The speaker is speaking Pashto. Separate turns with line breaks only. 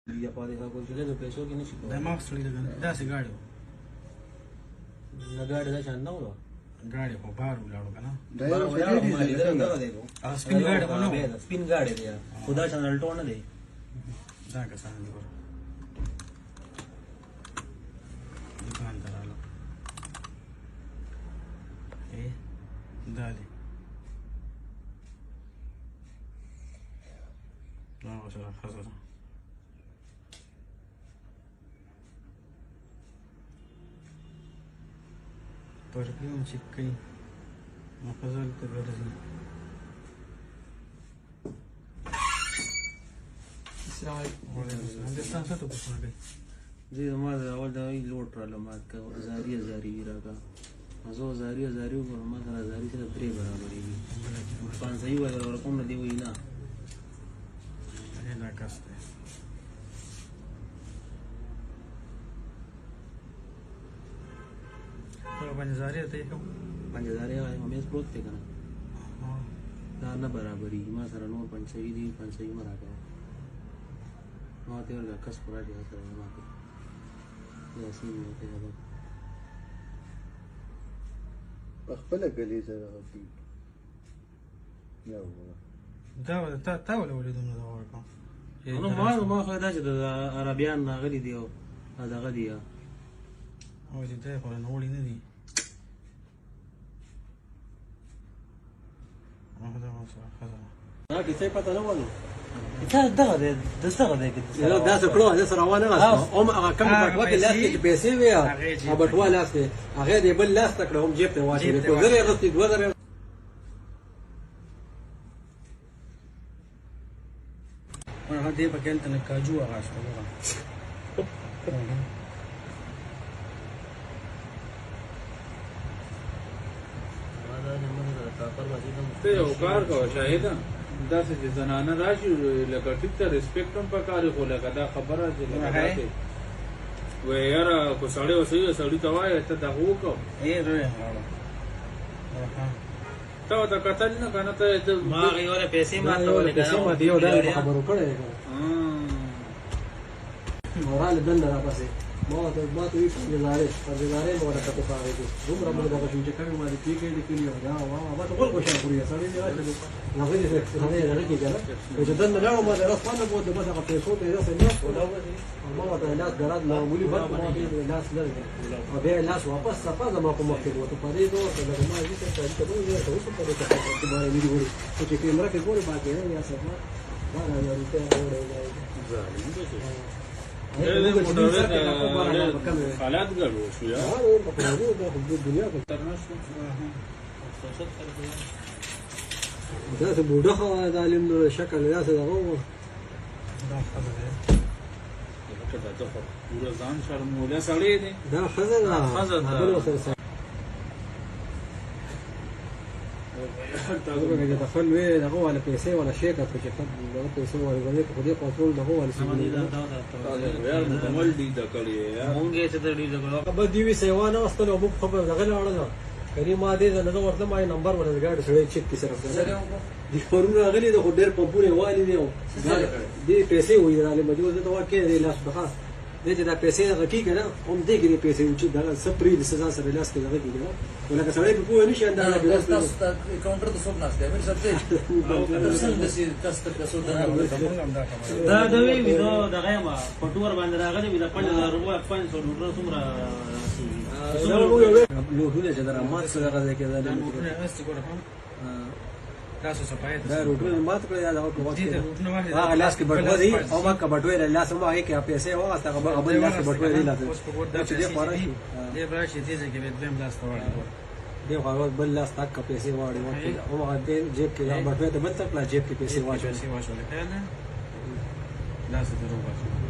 یا پاره کا کوئی چیز په پیسو کې نشي
دا
کولای
ما سړی دا سي ګاډي
نه ګاډي دا شان نه وره
ګاډي په بار ولاړو کنه
دا یو خدای
ما لیدل دا دی
سپین ګاډي په نو
سپین ګاډي دی خدا شان الټو نه دی
دا که څنګه دی ګور دکان ته راغلو دا دی دا سره خزر Perfume chicken. Mafazal to Brazil. Understand sir to push me.
जी हमारा अवल दा लोट रहा मात का ज़ारी रागा मज़ो ज़ारी को हमारा ज़ारी से प्रे बराबरी भी पांच सही हुआ और कौन नदी हुई ना
ये ना कस्ते तो पंजारी ते को
पंजारी है हमें स्प्रोत पे करना ना ना बराबरी मां सर नो पंच सही मरा का मां ते और कस पूरा दिया सर मां के यासीन में ته هغه
خپل غلي زره غوي یو
تا ولا ولې دومره دا ورکو
نو ما خو دا چې د عربيان ناغلي دی او دا غدي
او دې ته خو نه وړي نه دي هذا ما صار هذا
دا کیسه پته نه ونه دا دغه دی دا څه کړو دا سره روانه راځه او هغه کوم بټوه کې لاس کې پیسې وي هغه بټوه لاس کې هغه دې بل لاس تکړه هم جیب ته واچي په زره غوستي 2000
هغه دې په کې تل کاجو هغه شته
ته یو کار کوه شاهده دا چې زنانه راشي لکه ټیک ته ریسپیکټ هم پکاري خو لکه دا خبره چې لکه وې یاره کو سړی وسوي سړی ته وایي ته دا وکړه ته دا کتل نه کنه ته
ما غيوره پیسې ما ته ولې پیسې ما دیو دا خبرو کړې مورال دند را پاسه ما ته وی پرځاره مو راته پاره دي عمر موږ دا چې کوي ما دې کې دې کلیو دا ما ته ټول کوشش کوي سړی دی راځي نو غوډي څه نه راځي کنه چې دند لاړو ما درس باندې بو د بس هغه پیسو ته راځي نو ما ته لاس درات معمولی فرق ما دې لاس لري او به لاس واپس صفه زما کوم وخت وته پاره دي نو ما دې ته څه ته وایي ته اوس په دې ته په باندې ویډیو وړي چې کیمرا کې ګوري باندې نه یا صفه ما نه یو ته وړي
حالات ګړو شو یا
دا څه بوډا خو د عالم شکل دا څه دغه
دا خبره
لکه دا پورا ځان شرموله سړی دی
دا خزر تاسو به د خپل وی دغه ولا پیسې ولا شي کا چې خپل دغه پیسې ولا غوړي په دې کنټرول دغه ولا سمې
یار مکمل دی د کړی یار
مونږه چې د دې دغه به دی وی سیوا نه واستل او خبر دغه لاړه کریم ماده د نظر ورته ما نمبر ولا ګاډي سره چیک کی سره د خورونه غلي د ډېر په پوره والی دی دې پیسې وې رااله مجبور ته واکې دی لاس بخاص دې چې دا پیسې غکی کنه هم دې کې پیسې چې دا سپری د سزا سره لاس کې دغه کیږي ولکه سړی په کوه نشي اندازه
د تاسو د کاونټر د سوب ناشته مې سره څنګه چې تاسو ته څو
دا دوی ویډیو دغه ما پټور باندې راغلي وي د 5000 روپیا 500 ډالر څومره لوټونه چې دا مات سره راځي کې دا
لوټونه است ګور هم تاسو صفایت
دا روټونه مات کړی دا هغه وخت هغه لاس کې بټوي دی او ما کا بټوي لاس ما هي کې پیسې او هغه خبر لاس کې بټوي دی لاس چې دې پاره شي
دې براشي دې چې به دیم لاس ته وړي
دې هغه بل لاس تک کا پیسې واړي او هغه دې جیب کې دا بټوي ته بل تک لا جیب کې پیسې واچو
خیال نه لاس ته وروه